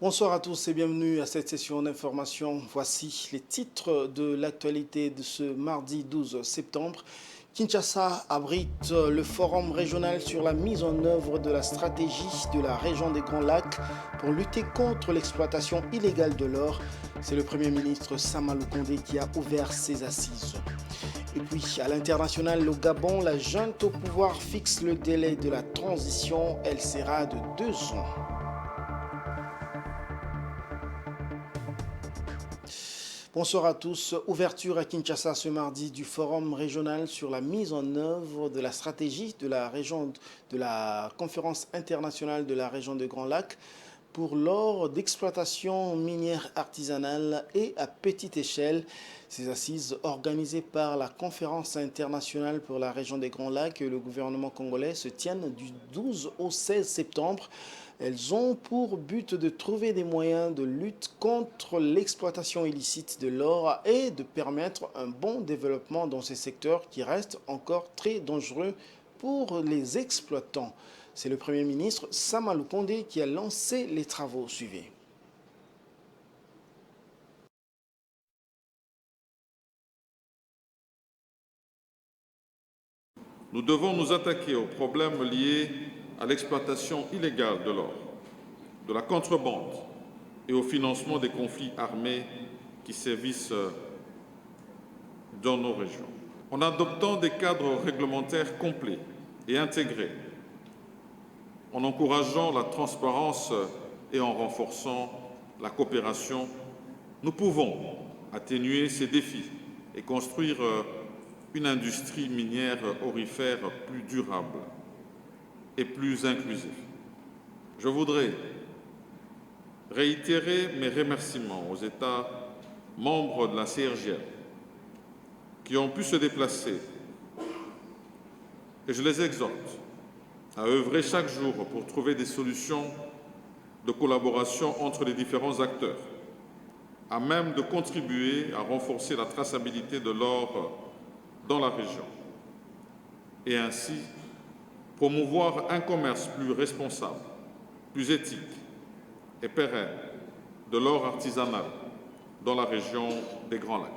Bonsoir à tous et bienvenue à cette session d'information. Voici les titres de l'actualité de ce mardi 12 septembre. Kinshasa abrite le forum régional sur la mise en œuvre de la stratégie de la région des Grands Lacs pour lutter contre l'exploitation illégale de l'or. C'est le Premier ministre Sama Lukonde qui a ouvert ses assises. Et puis, à l'international, au Gabon, la junte au pouvoir fixe le délai de la transition. Elle sera de 2 ans. Bonsoir à tous. Ouverture à Kinshasa ce mardi du forum régional sur la mise en œuvre de la stratégie de la région de la conférence internationale de la région des Grands Lacs pour l'or d'exploitation minière artisanale et à petite échelle. Ces assises organisées par la conférence internationale pour la région des Grands Lacs et le gouvernement congolais se tiennent du 12 au 16 septembre. Elles ont pour but de trouver des moyens de lutte contre l'exploitation illicite de l'or et de permettre un bon développement dans ces secteurs qui restent encore très dangereux pour les exploitants. C'est le Premier ministre Sama Lukonde qui a lancé les travaux. Suivez. Nous devons nous attaquer aux problèmes liés à l'exploitation illégale de l'or, de la contrebande et au financement des conflits armés qui sévissent dans nos régions. En adoptant des cadres réglementaires complets et intégrés, en encourageant la transparence et en renforçant la coopération, nous pouvons atténuer ces défis et construire une industrie minière aurifère plus durable et plus inclusive. Je voudrais réitérer mes remerciements aux États membres de la CIRGL qui ont pu se déplacer et je les exhorte à œuvrer chaque jour pour trouver des solutions de collaboration entre les différents acteurs, à même de contribuer à renforcer la traçabilité de l'or dans la région et ainsi promouvoir un commerce plus responsable, plus éthique et pérenne de l'or artisanal dans la région des Grands Lacs.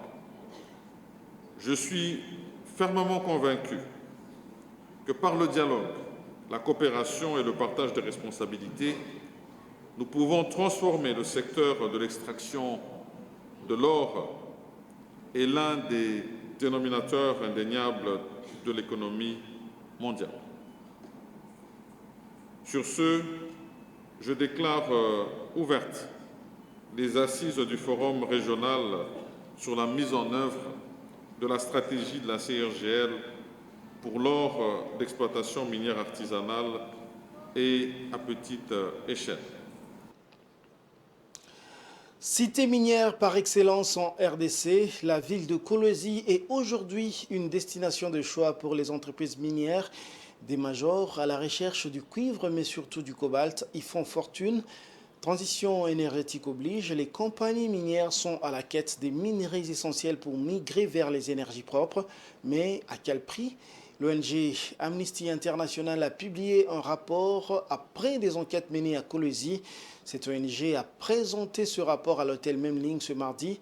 Je suis fermement convaincu que par le dialogue, la coopération et le partage des responsabilités, nous pouvons transformer le secteur de l'extraction de l'or et l'un des dénominateurs indéniables de l'économie mondiale. Sur ce, je déclare ouvertes les assises du Forum régional sur la mise en œuvre de la stratégie de la CIRGL pour l'or d'exploitation minière artisanale et à petite échelle. Cité minière par excellence en RDC, la ville de Kolwezi est aujourd'hui une destination de choix pour les entreprises minières. Des majors à la recherche du cuivre, mais surtout du cobalt, y font fortune. Transition énergétique oblige, les compagnies minières sont à la quête des minerais essentiels pour migrer vers les énergies propres. Mais à quel prix ? L'ONG Amnesty International a publié un rapport après des enquêtes menées à Kolwezi. Cette ONG a présenté ce rapport à l'hôtel Memling ce mardi.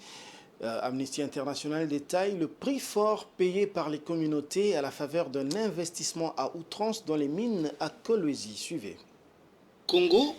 Amnesty International détaille le prix fort payé par les communautés à la faveur d'un investissement à outrance dans les mines à Kolwezi. Suivez. Congo,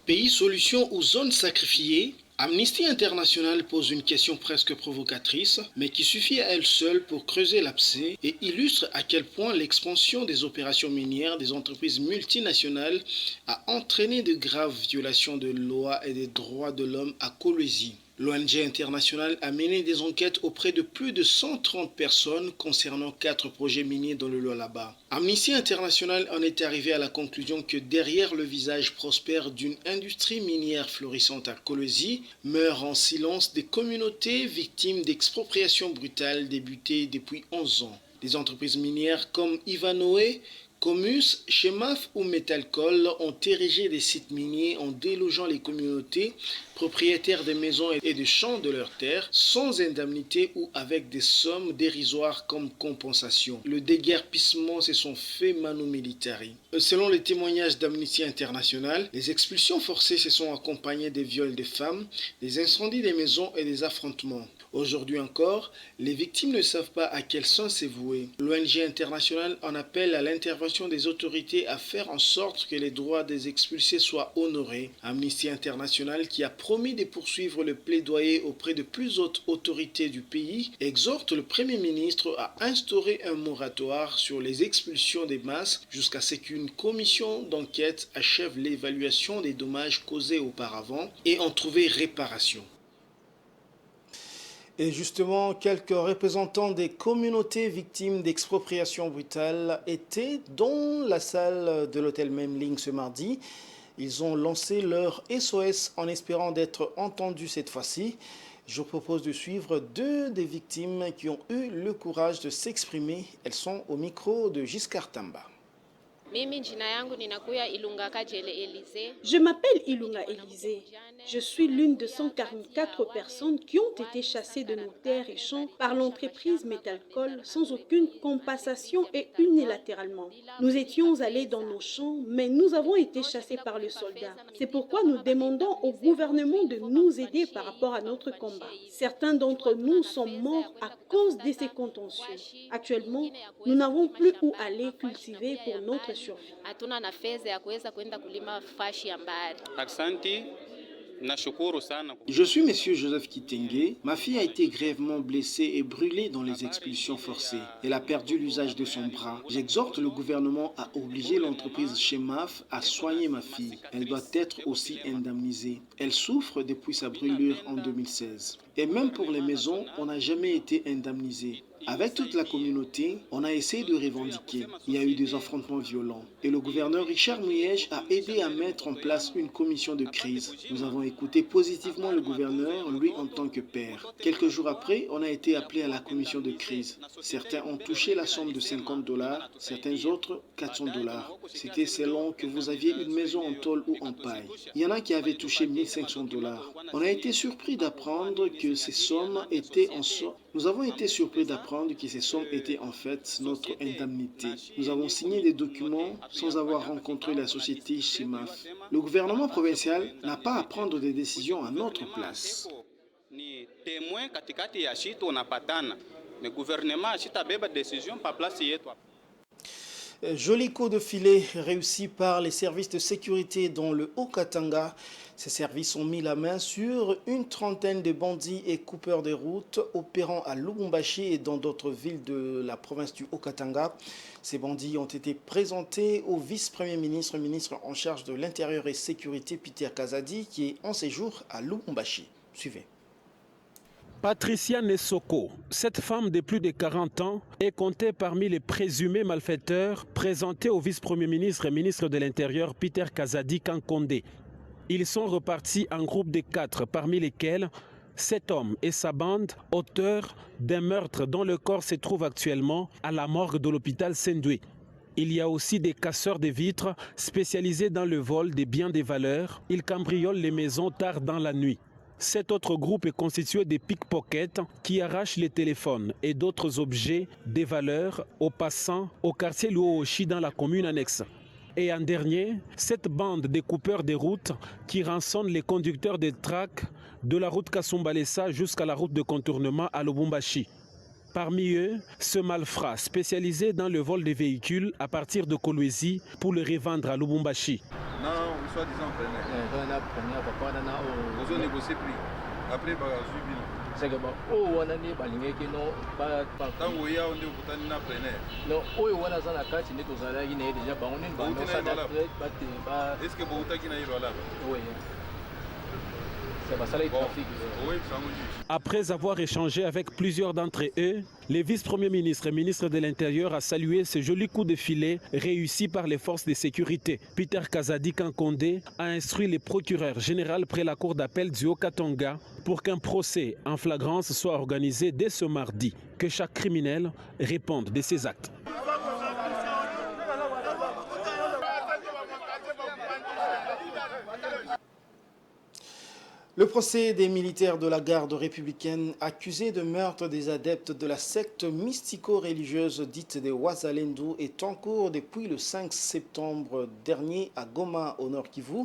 pays solution aux zones sacrifiées, Amnesty International pose une question presque provocatrice, mais qui suffit à elle seule pour creuser l'abcès et illustre à quel point l'expansion des opérations minières des entreprises multinationales a entraîné de graves violations de lois et des droits de l'homme à Kolwezi. L'ONG internationale a mené des enquêtes auprès de plus de 130 personnes concernant 4 projets miniers dans le Lualaba. Amnesty International en est arrivé à la conclusion que derrière le visage prospère d'une industrie minière florissante à Kolwezi, meurent en silence des communautés victimes d'expropriations brutales débutées depuis 11 ans. Des entreprises minières comme Ivanhoe, Comus, Chemaf ou Metalcol ont érigé des sites miniers en délogeant les communautés propriétaires des maisons et des champs de leurs terres sans indemnité ou avec des sommes dérisoires comme compensation. Le déguerpissement se sont faits manu militari. Selon les témoignages d'Amnesty International, les expulsions forcées se sont accompagnées des viols des femmes, des incendies des maisons et des affrontements. Aujourd'hui encore, les victimes ne savent pas à quel sens c'est voué. L'ONG internationale en appelle à l'intervention des autorités à faire en sorte que les droits des expulsés soient honorés. Amnesty International, qui a promis de poursuivre le plaidoyer auprès de plus hautes autorités du pays, exhorte le Premier ministre à instaurer un moratoire sur les expulsions des masses jusqu'à ce qu'une commission d'enquête achève l'évaluation des dommages causés auparavant et en trouver réparation. Et justement, quelques représentants des communautés victimes d'expropriation brutale étaient dans la salle de l'hôtel Memling ce mardi. Ils ont lancé leur SOS en espérant d'être entendus cette fois-ci. Je vous propose de suivre deux des victimes qui ont eu le courage de s'exprimer. Elles sont au micro de Giscard Tamba. Je m'appelle Ilunga Élisée. Je suis l'une de 144 personnes qui ont été chassées de nos terres et champs par l'entreprise Metalcol sans aucune compensation et unilatéralement. Nous étions allés dans nos champs, mais nous avons été chassés par les soldats. C'est pourquoi nous demandons au gouvernement de nous aider par rapport à notre combat. Certains d'entre nous sont morts à cause de ces contentieux. Actuellement, nous n'avons plus où aller cultiver pour notre survie. Je suis monsieur Joseph Kitenge. Ma fille a été grièvement blessée et brûlée dans les expulsions forcées. Elle a perdu l'usage de son bras. J'exhorte le gouvernement à obliger l'entreprise Chemaf à soigner ma fille. Elle doit être aussi indemnisée. Elle souffre depuis sa brûlure en 2016. Et même pour les maisons, on n'a jamais été indemnisé. Avec toute la communauté, on a essayé de revendiquer. Il y a eu des affrontements violents. Et le gouverneur Richard Muyej a aidé à mettre en place une commission de crise. Nous avons écouté positivement le gouverneur, lui en tant que père. Quelques jours après, on a été appelé à la commission de crise. Certains ont touché la somme de $50, certains autres $400. C'était selon que vous aviez une maison en tôle ou en paille. Il y en a qui avaient touché $1500. On a été surpris d'apprendre que ces sommes étaient en soi. Nous avons été surpris d'apprendre que ces sommes étaient en fait notre indemnité. Nous avons signé des documents sans avoir rencontré la société Chemaf. Le gouvernement provincial n'a pas à prendre des décisions à notre place. Joli coup de filet réussi par les services de sécurité dans le Haut-Katanga. Ces services ont mis la main sur une trentaine de bandits et coupeurs de routes opérant à Lubumbashi et dans d'autres villes de la province du Haut-Katanga. Ces bandits ont été présentés au vice-premier ministre, ministre en charge de l'Intérieur et Sécurité, Peter Kazadi, qui est en séjour à Lubumbashi. Suivez. Patricia Nessoko, cette femme de plus de 40 ans, est comptée parmi les présumés malfaiteurs présentés au vice-premier ministre et ministre de l'Intérieur Peter Kazadi Kankonde. Ils sont repartis en groupe de 4, parmi lesquels 7 hommes et sa bande, auteurs d'un meurtre dont le corps se trouve actuellement à la morgue de l'hôpital Sendoué. Il y a aussi des casseurs de vitres spécialisés dans le vol des biens de valeur. Ils cambriolent les maisons tard dans la nuit. Cet autre groupe est constitué de pickpockets qui arrachent les téléphones et d'autres objets de valeur aux passants au quartier Luoshi dans la commune annexe. Et en dernier, cette bande de coupeurs de routes qui rançonnent les conducteurs des tracks de la route Kasumbalesa jusqu'à la route de contournement à Lubumbashi. Parmi eux, ce malfrat spécialisé dans le vol des véhicules à partir de Kolwezi pour les revendre à Lubumbashi. Non, soi-disant vous avez négocié prix. Après, c'est que on a des balingés non pas tant où il y a on est au preneur. Non, on a ça la carte n'est aux salariés qui n'est déjà pas on est est-ce que vous avez là? Oui. Après avoir échangé avec plusieurs d'entre eux, le vice-premier ministre et ministre de l'Intérieur a salué ce joli coup de filet réussi par les forces de sécurité. Peter Kazadi Kankonde a instruit le procureur général près la cour d'appel du Haut-Katanga pour qu'un procès en flagrance soit organisé dès ce mardi, que chaque criminel réponde de ses actes. Le procès des militaires de la garde républicaine accusés de meurtre des adeptes de la secte mystico-religieuse dite des Wazalendo est en cours depuis le 5 septembre dernier à Goma, au Nord Kivu.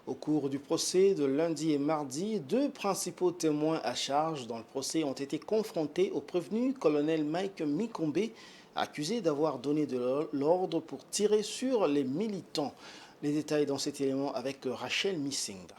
Au cours du procès de lundi et mardi, deux principaux témoins à charge dans le procès ont été confrontés au prévenu colonel Mike Mikombe, accusé d'avoir donné de l'ordre pour tirer sur les militants. Les détails dans cet élément avec Rachel Missinga.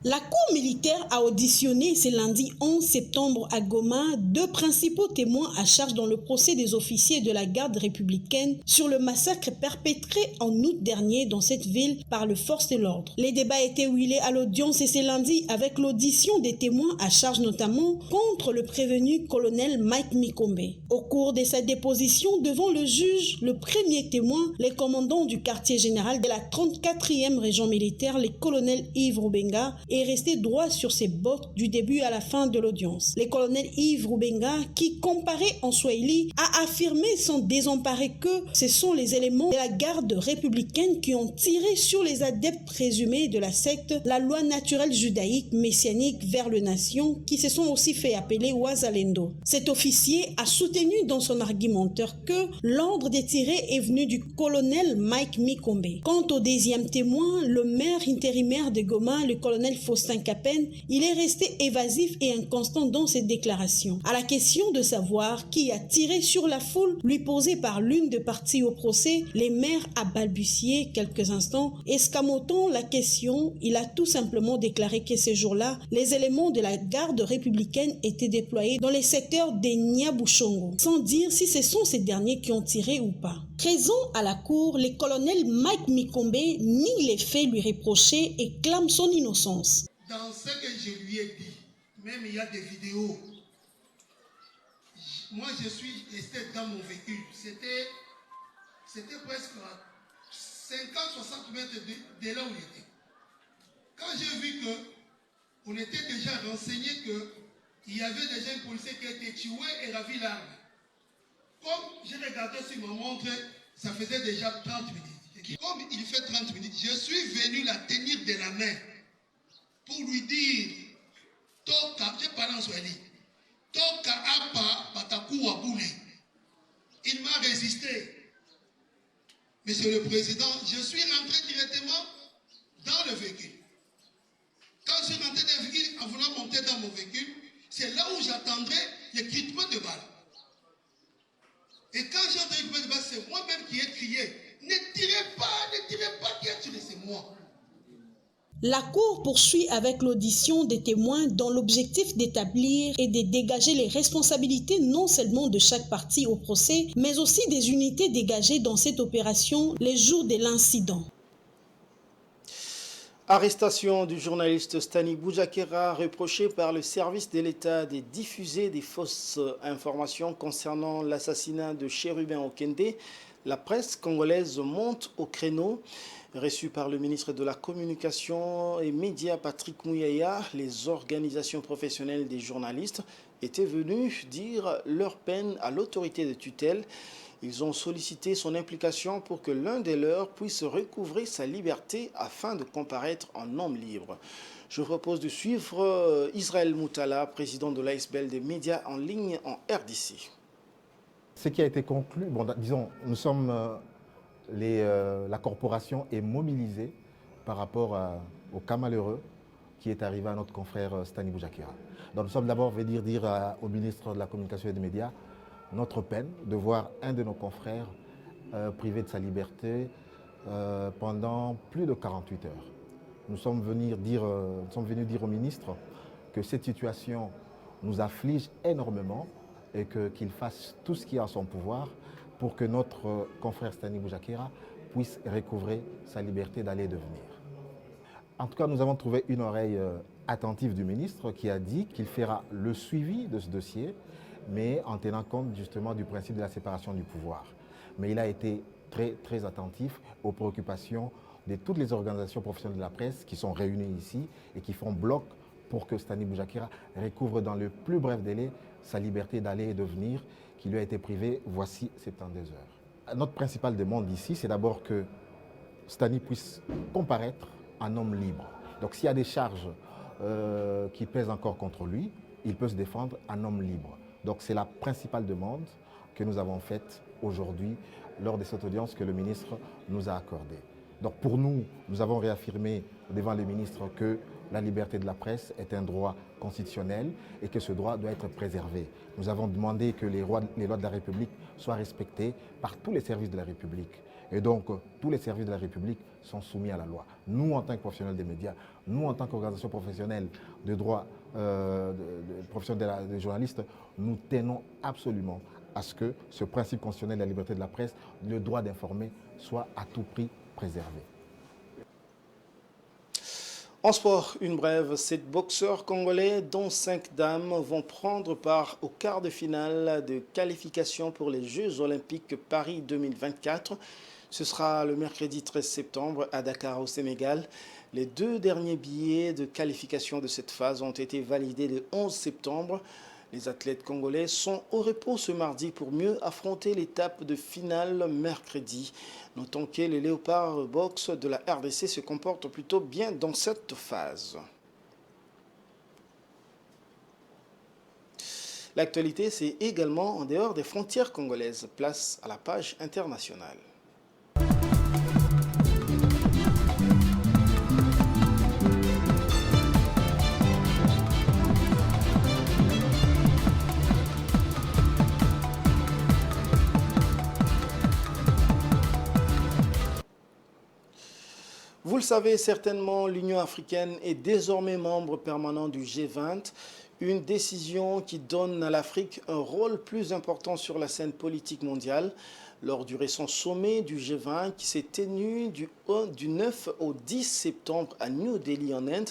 La Cour militaire a auditionné ce lundi 11 septembre à Goma deux principaux témoins à charge dans le procès des officiers de la garde républicaine sur le massacre perpétré en août dernier dans cette ville par les forces de l'ordre. Les débats étaient huilés à l'audience ce lundi avec l'audition des témoins à charge notamment contre le prévenu colonel Mike Mikombe. Au cours de sa déposition devant le juge, le premier témoin, le commandant du quartier général de la 34e région militaire, le colonel Yves Rubenga, est resté droit sur ses bottes du début à la fin de l'audience. Le colonel Yves Rubenga, qui comparait en Swahili, a affirmé sans désemparer que ce sont les éléments de la garde républicaine qui ont tiré sur les adeptes présumés de la secte, la loi naturelle judaïque messianique vers les nations, qui se sont aussi fait appeler Wazalendo. Cet officier a soutenu dans son argumentaire que l'ordre de tirer est venu du colonel Mike Mikombe. Quant au deuxième témoin, le maire intérimaire de Goma, le colonel Faustin Capen, il est resté évasif et inconstant dans ses déclarations. À la question de savoir qui a tiré sur la foule, lui posée par l'une des parties au procès, le maire a balbutié quelques instants. Escamotant la question, il a tout simplement déclaré que ce jour-là, les éléments de la garde républicaine étaient déployés dans les secteurs de Nyabushongo, sans dire si ce sont ces derniers qui ont tiré ou pas. Présent à la cour, le colonel Mike Mikombe nie les faits lui reprochés et clame son innocence. Dans ce que je lui ai dit, même il y a des vidéos, moi je suis resté dans mon véhicule, c'était presque à 50-60 mètres de là où il était. Quand j'ai vu qu'on était déjà renseigné qu'il y avait déjà un policier qui a été tué et ravi l'arme, comme j'ai regardé sur ma montre, ça faisait déjà 30 minutes. Comme il fait 30 minutes, je suis venu la tenir de la main pour lui dire, Toka, je parle en Swahili, Toka apa pataku wabule. Il m'a résisté. Monsieur le Président, je suis rentré directement dans le véhicule. Quand je suis rentré dans le véhicule, en voulant monter dans mon véhicule, c'est là où j'attendrai le critement de balle. Et quand j'ai entendu le critement de balle, c'est moi-même qui ai crié, ne tirez pas, qui a tiré, c'est moi. La Cour poursuit avec l'audition des témoins dans l'objectif d'établir et de dégager les responsabilités non seulement de chaque partie au procès, mais aussi des unités dégagées dans cette opération les jours de l'incident. Arrestation du journaliste Stani Boujakera, reproché par le service de l'État de diffuser des fausses informations concernant l'assassinat de Chérubin Okende. La presse congolaise monte au créneau. Reçu par le ministre de la Communication et Médias Patrick Mouyaya, les organisations professionnelles des journalistes étaient venus dire leur peine à l'autorité de tutelle. Ils ont sollicité son implication pour que l'un des leurs puisse recouvrer sa liberté afin de comparaître en homme libre. Je vous propose de suivre Israël Moutala, président de l'ASBL des médias en ligne en RDC. Ce qui a été conclu, disons, nous sommes... la corporation est mobilisée par rapport au cas malheureux qui est arrivé à notre confrère Stani Boujakera. Donc nous sommes d'abord venus dire au ministre de la Communication et des Médias notre peine de voir un de nos confrères privé de sa liberté pendant plus de 48 heures. Nous sommes venus dire au ministre que cette situation nous afflige énormément et qu'il fasse tout ce qui est en son pouvoir pour que notre confrère Stani Boujakera puisse recouvrer sa liberté d'aller et de venir. En tout cas, nous avons trouvé une oreille attentive du ministre qui a dit qu'il fera le suivi de ce dossier, mais en tenant compte justement du principe de la séparation du pouvoir. Mais il a été très attentif aux préoccupations de toutes les organisations professionnelles de la presse qui sont réunies ici et qui font bloc pour que Stani Boujakera recouvre dans le plus bref délai sa liberté d'aller et de venir qui lui a été privée voici 72 heures. Notre principale demande ici, c'est d'abord que Stani puisse comparaître en homme libre. Donc s'il y a des charges qui pèsent encore contre lui, il peut se défendre en homme libre. Donc c'est la principale demande que nous avons faite aujourd'hui lors de cette audience que le ministre nous a accordée. Donc pour nous, nous avons réaffirmé devant le ministre que la liberté de la presse est un droit constitutionnel et que ce droit doit être préservé. Nous avons demandé que les lois de la République soient respectées par tous les services de la République. Et donc, tous les services de la République sont soumis à la loi. Nous, en tant que professionnels des médias, nous, en tant qu'organisation professionnelle de droit, professionnels des journalistes, nous tenons absolument à ce que ce principe constitutionnel de la liberté de la presse, le droit d'informer, soit à tout prix préservé. En sport, une brève, 7 boxeurs congolais, dont 5 dames, vont prendre part au quart de finale de qualification pour les Jeux Olympiques Paris 2024. Ce sera le mercredi 13 septembre à Dakar au Sénégal. Les 2 derniers billets de qualification de cette phase ont été validés le 11 septembre. Les athlètes congolais sont au repos ce mardi pour mieux affronter l'étape de finale mercredi. Notons que les Léopards Box de la RDC se comportent plutôt bien dans cette phase. L'actualité, c'est également en dehors des frontières congolaises. Place à la page internationale. Vous le savez certainement, l'Union africaine est désormais membre permanent du G20, une décision qui donne à l'Afrique un rôle plus important sur la scène politique mondiale. Lors du récent sommet du G20 qui s'est tenu du 9 au 10 septembre à New Delhi en Inde,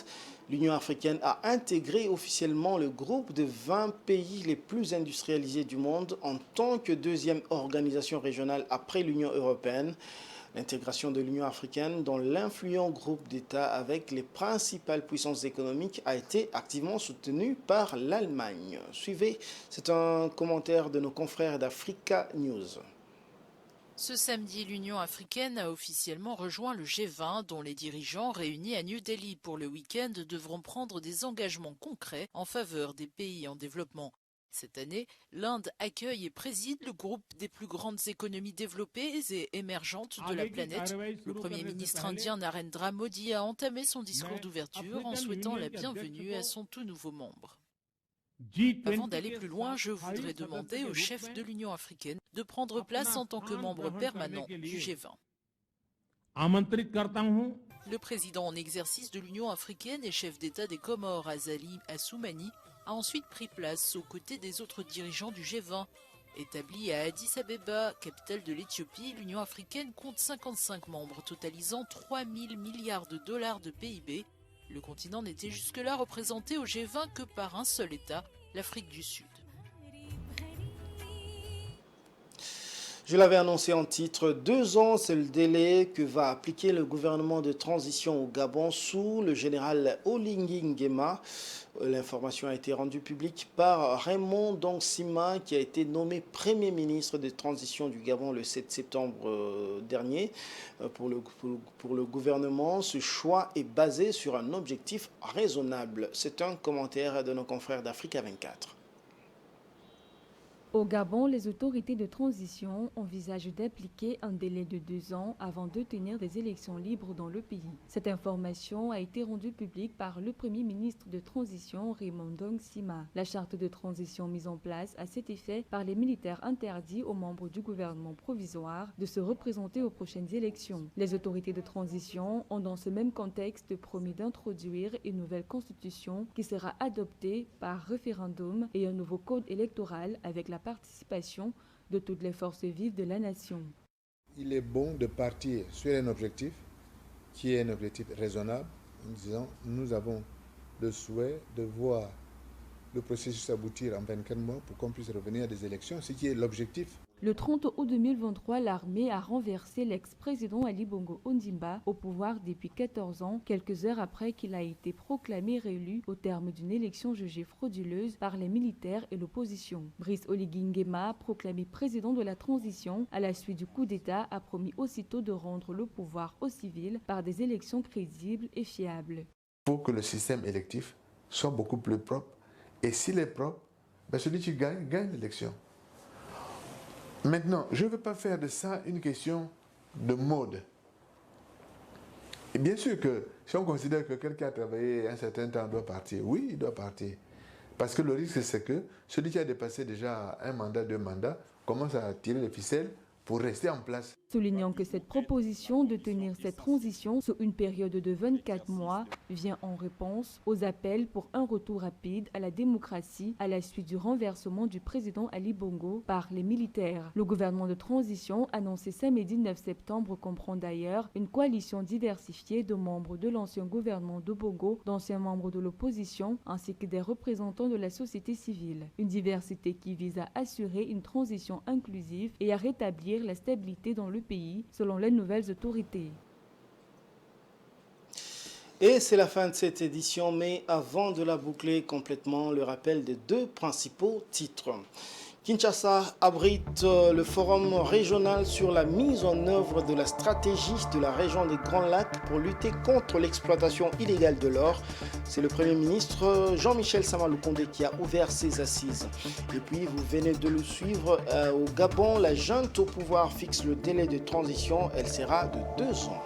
l'Union africaine a intégré officiellement le groupe de 20 pays les plus industrialisés du monde en tant que deuxième organisation régionale après l'Union européenne. L'intégration de l'Union africaine dans l'influent groupe d'États avec les principales puissances économiques a été activement soutenue par l'Allemagne. Suivez, c'est un commentaire de nos confrères d'Africa News. Ce samedi, l'Union africaine a officiellement rejoint le G20 dont les dirigeants réunis à New Delhi pour le week-end devront prendre des engagements concrets en faveur des pays en développement. Cette année, l'Inde accueille et préside le groupe des plus grandes économies développées et émergentes de la planète. Le Premier ministre indien Narendra Modi a entamé son discours d'ouverture en souhaitant la bienvenue à son tout nouveau membre. Avant d'aller plus loin, je voudrais demander au chef de l'Union africaine de prendre place en tant que membre permanent du G20. Le président en exercice de l'Union africaine et chef d'État des Comores, Azali Assoumani, a ensuite pris place aux côtés des autres dirigeants du G20. Établie à Addis Abeba, capitale de l'Éthiopie, l'Union africaine compte 55 membres, totalisant 3 000 milliards de dollars de PIB. Le continent n'était jusque-là représenté au G20 que par un seul État, l'Afrique du Sud. Je l'avais annoncé en titre, 2 ans, c'est le délai que va appliquer le gouvernement de transition au Gabon sous le général Oligui Nguema. L'information a été rendue publique par Raymond Dongsima, qui a été nommé Premier ministre de transition du Gabon le 7 septembre dernier. Pour le gouvernement, ce choix est basé sur un objectif raisonnable. C'est un commentaire de nos confrères d'Africa 24. Au Gabon, les autorités de transition envisagent d'appliquer un délai de 2 ans avant de tenir des élections libres dans le pays. Cette information a été rendue publique par le Premier ministre de transition Raymond Dongsima. La charte de transition mise en place à cet effet par les militaires interdit aux membres du gouvernement provisoire de se représenter aux prochaines élections. Les autorités de transition ont dans ce même contexte promis d'introduire une nouvelle constitution qui sera adoptée par référendum et un nouveau code électoral avec la participation de toutes les forces vives de la nation. Il est bon de partir sur un objectif qui est un objectif raisonnable en disant nous avons le souhait de voir le processus aboutir en 24 mois pour qu'on puisse revenir à des élections, ce qui est l'objectif. Le 30 août 2023, l'armée a renversé l'ex-président Ali Bongo Ondimba au pouvoir depuis 14 ans, quelques heures après qu'il a été proclamé réélu au terme d'une élection jugée frauduleuse par les militaires et l'opposition. Brice Oligui Nguema, proclamé président de la transition à la suite du coup d'État, a promis aussitôt de rendre le pouvoir aux civils par des élections crédibles et fiables. faut que le système électif soit beaucoup plus propre. Et s'il est propre, ben celui qui gagne, gagne l'élection. Maintenant, je ne veux pas faire de ça une question de mode. Et bien sûr que si on considère que quelqu'un a travaillé un certain temps doit partir, oui, il doit partir. Parce que le risque, c'est que celui qui a dépassé déjà un mandat, 2 mandats, commence à tirer les ficelles pour rester en place. Soulignant que cette proposition de tenir cette transition sur une période de 24 mois vient en réponse aux appels pour un retour rapide à la démocratie à la suite du renversement du président Ali Bongo par les militaires. Le gouvernement de transition annoncé samedi 9 septembre comprend d'ailleurs une coalition diversifiée de membres de l'ancien gouvernement de Bongo, d'anciens membres de l'opposition ainsi que des représentants de la société civile. Une diversité qui vise à assurer une transition inclusive et à rétablir la stabilité dans le pays, selon les nouvelles autorités. Et c'est la fin de cette édition, mais avant de la boucler complètement, le rappel des 2 principaux titres. Kinshasa abrite le forum régional sur la mise en œuvre de la stratégie de la région des Grands Lacs pour lutter contre l'exploitation illégale de l'or. C'est le Premier ministre Jean-Michel Sama-Lukonde qui a ouvert ses assises. Et puis, vous venez de le suivre au Gabon, la junte au pouvoir fixe le délai de transition. Elle sera de 2 ans.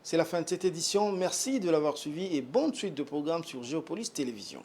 C'est la fin de cette édition. Merci de l'avoir suivi et bonne suite de programmes sur Géopolis Télévision.